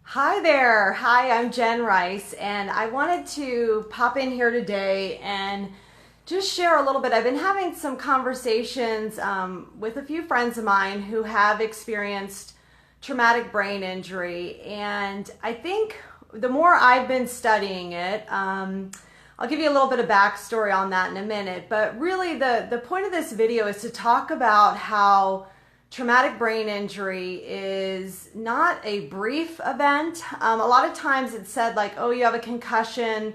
Hi there. Hi, I'm Jen Rice, and I wanted to pop in here today and just share a little bit. I've been having some conversations with a few friends of mine who have experienced traumatic brain injury, and I think the more I've been studying it, I'll give you a little bit of backstory on that in a minute, but really the point of this video is to talk about how traumatic brain injury is not a brief event. A lot of times it's said like, oh, you have a concussion,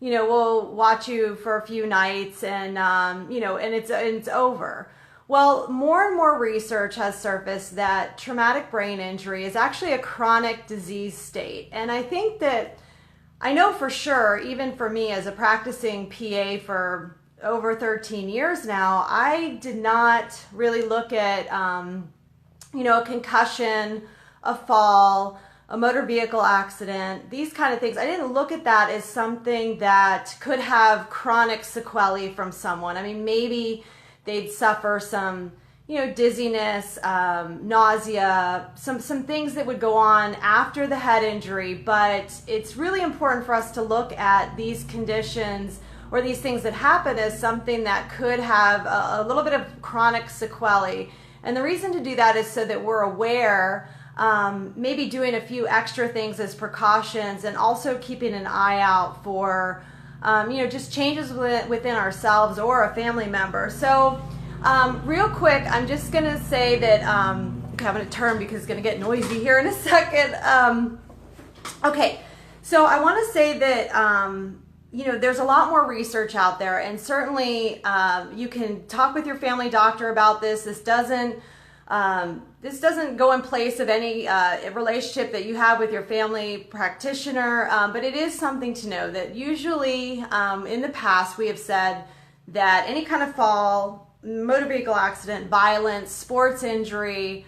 we'll watch you for a few nights and, and it's over. Well, more and more research has surfaced that traumatic brain injury is actually a chronic disease state. And I think that I know for sure, even for me as a practicing PA for over 13 years now, I did not really look at, a concussion, a fall, a motor vehicle accident, these kind of things. I didn't look at that as something that could have chronic sequelae from someone. I mean, maybe they'd suffer some, dizziness, nausea, some things that would go on after the head injury. But it's really important for us to look at these conditions or these things that happen as something that could have a little bit of chronic sequelae. And the reason to do that is so that we're aware, maybe doing a few extra things as precautions and also keeping an eye out for, just changes within ourselves or a family member. So real quick, I'm just going to say that, I'm going to turn because it's going to get noisy here in a second. Okay, so I want to say that, there's a lot more research out there, and certainly you can talk with your family doctor about this. This doesn't go in place of any relationship that you have with your family practitioner, but it is something to know that usually in the past we have said that any kind of fall, motor vehicle accident, violence, sports injury,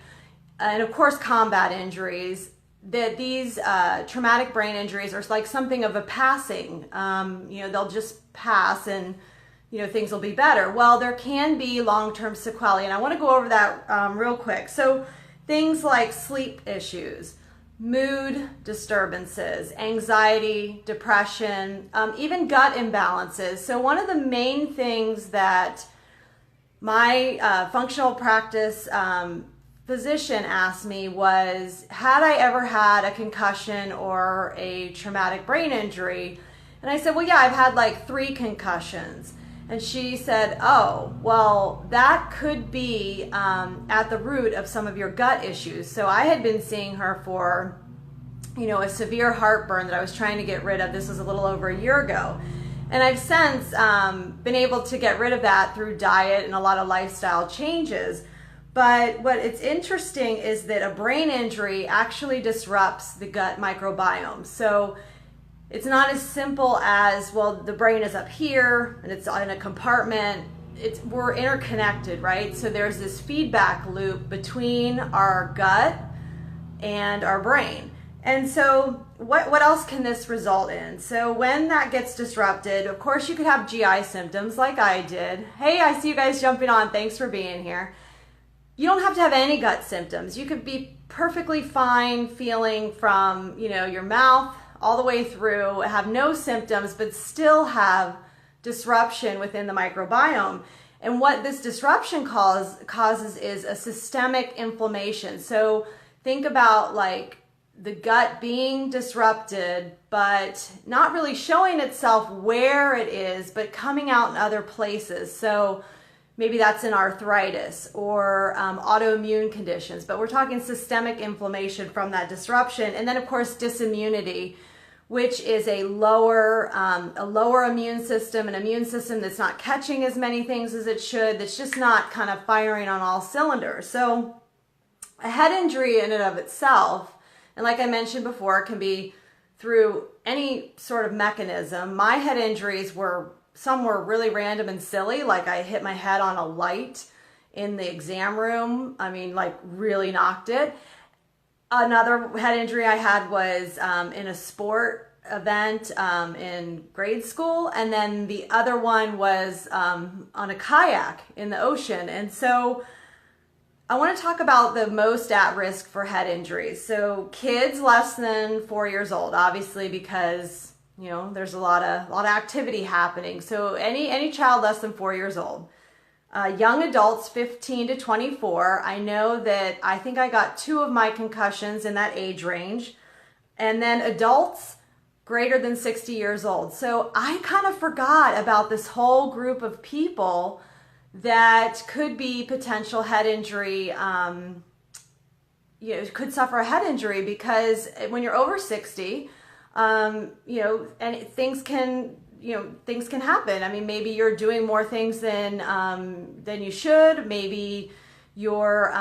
and of course combat injuries, that these traumatic brain injuries are like something of a passing, they'll just pass and, things will be better. Well, there can be long-term sequelae, and I want to go over that real quick. So things like sleep issues, mood disturbances, anxiety, depression, even gut imbalances. So one of the main things that my functional practice physician asked me was, had I ever had a concussion or a traumatic brain injury? And I said, well, yeah, I've had like 3 concussions. And she said, oh, well, that could be at the root of some of your gut issues. So I had been seeing her for, a severe heartburn that I was trying to get rid of. This was a little over a year ago. And I've since been able to get rid of that through diet and a lot of lifestyle changes. But what it's interesting is that a brain injury actually disrupts the gut microbiome. So it's not as simple as, well, the brain is up here and it's in a compartment. We're interconnected, right? So there's this feedback loop between our gut and our brain. And so what else can this result in? So when that gets disrupted, of course you could have GI symptoms like I did. Hey, I see you guys jumping on. Thanks for being here. You don't have to have any gut symptoms. You could be perfectly fine feeling from, your mouth all the way through, have no symptoms, but still have disruption within the microbiome. And what this disruption causes is a systemic inflammation. So think about like the gut being disrupted, but not really showing itself where it is, but coming out in other places. So maybe that's in arthritis or autoimmune conditions, but we're talking systemic inflammation from that disruption. And then of course, disimmunity, which is a lower immune system, an immune system that's not catching as many things as it should, that's just not kind of firing on all cylinders. So a head injury in and of itself, and like I mentioned before, can be through any sort of mechanism. My head injuries some were really random and silly, like I hit my head on a light in the exam room. I mean, like really knocked it. Another head injury I had was in a sport event in grade school. And then the other one was on a kayak in the ocean. And so I want to talk about the most at risk for head injuries. So kids less than 4 years old, obviously, because there's a lot of activity happening. So any child less than 4 years old. Young adults 15 to 24. I know that I think I got 2 of my concussions in that age range. And then adults greater than 60 years old. So I kind of forgot about this whole group of people that could be potential head injury, could suffer a head injury, because when you're over 60, and things can happen. I mean, maybe you're doing more things than you should. Maybe you're,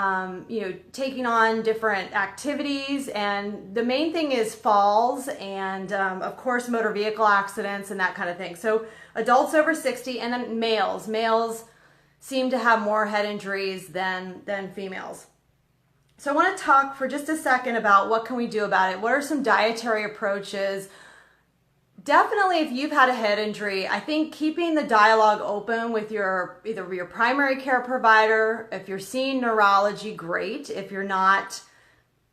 taking on different activities, and the main thing is falls and, of course, motor vehicle accidents and that kind of thing. So adults over 60, and then males seem to have more head injuries than females. So I want to talk for just a second about what can we do about it. What are some dietary approaches? Definitely, if you've had a head injury, I think keeping the dialogue open with either your primary care provider. If you're seeing neurology, great. If you're not,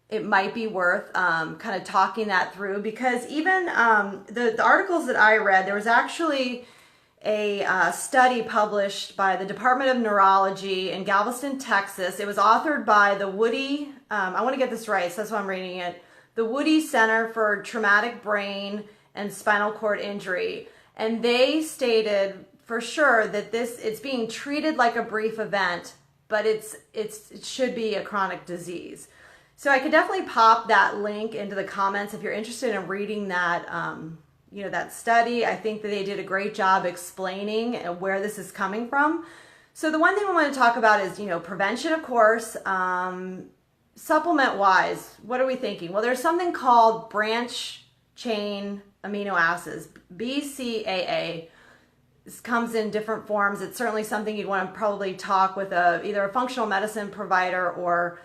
it might be worth kind of talking that through, because even the articles that I read, there was actually a study published by the Department of Neurology in Galveston, Texas. It was authored by the Woody, I want to get this right, so that's why I'm reading it, the Woody Center for Traumatic Brain and Spinal Cord Injury. And they stated for sure that it's being treated like a brief event, but it should be a chronic disease. So I could definitely pop that link into the comments if you're interested in reading that that study. I think that they did a great job explaining where this is coming from. So the one thing we want to talk about is, prevention, of course. Supplement wise, what are we thinking? Well, there's something called branch chain amino acids, BCAA. This comes in different forms. It's certainly something you'd want to probably talk with either a functional medicine provider or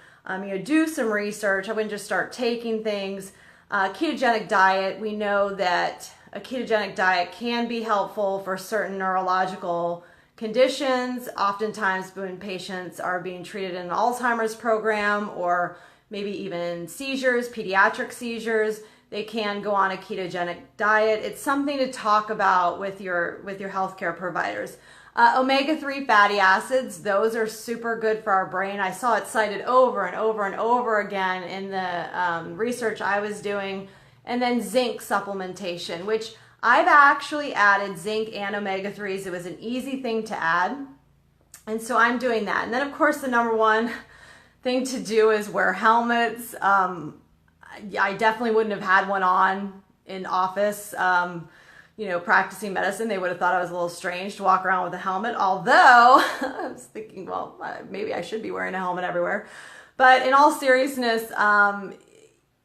do some research. I wouldn't just start taking things. Ketogenic diet, we know that a ketogenic diet can be helpful for certain neurological conditions. Oftentimes when patients are being treated in an Alzheimer's program, or maybe even seizures, pediatric seizures, they can go on a ketogenic diet. It's something to talk about with your healthcare providers. Omega-3 fatty acids, those are super good for our brain. I saw it cited over and over and over again in the research I was doing. And then zinc supplementation, which I've actually added zinc and omega-3s. It was an easy thing to add. And so I'm doing that. And then, of course, the number one thing to do is wear helmets. I definitely wouldn't have had one on in office. Practicing medicine, they would have thought I was a little strange to walk around with a helmet. Although I was thinking, well, maybe I should be wearing a helmet everywhere. But in all seriousness,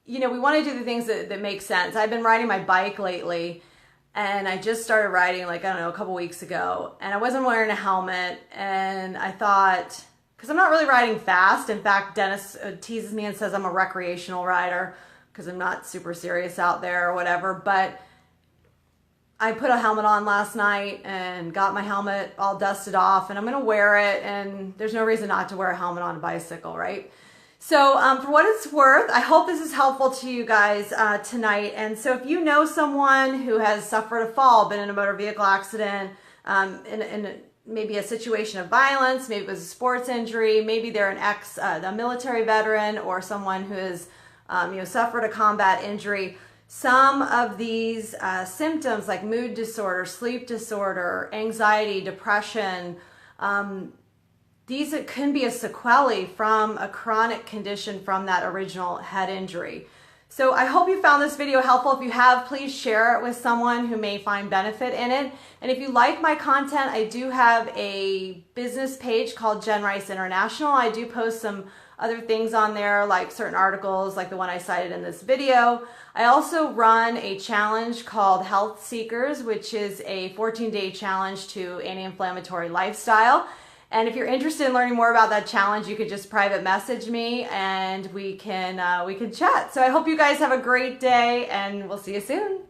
we want to do the things that make sense. I've been riding my bike lately, and I just started riding a couple weeks ago, and I wasn't wearing a helmet, and I thought, because I'm not really riding fast. In fact, Dennis teases me and says I'm a recreational rider because I'm not super serious out there or whatever, but I put a helmet on last night and got my helmet all dusted off, and I'm going to wear it, and there's no reason not to wear a helmet on a bicycle, right? So for what it's worth, I hope this is helpful to you guys tonight. And so if you know someone who has suffered a fall, been in a motor vehicle accident, in maybe a situation of violence, maybe it was a sports injury, maybe they're a military veteran, or someone who has suffered a combat injury, some of these symptoms like mood disorder, sleep disorder, anxiety, depression, these can be a sequelae from a chronic condition from that original head injury. So I hope you found this video helpful. If you have, please share it with someone who may find benefit in it. And if you like my content, I do have a business page called Jenn Rice International. I do post some other things on there, like certain articles like the one I cited in this video. I also run a challenge called Health Seekers, which is a 14-day challenge to anti-inflammatory lifestyle. And if you're interested in learning more about that challenge, you could just private message me and we can chat. So I hope you guys have a great day, and we'll see you soon.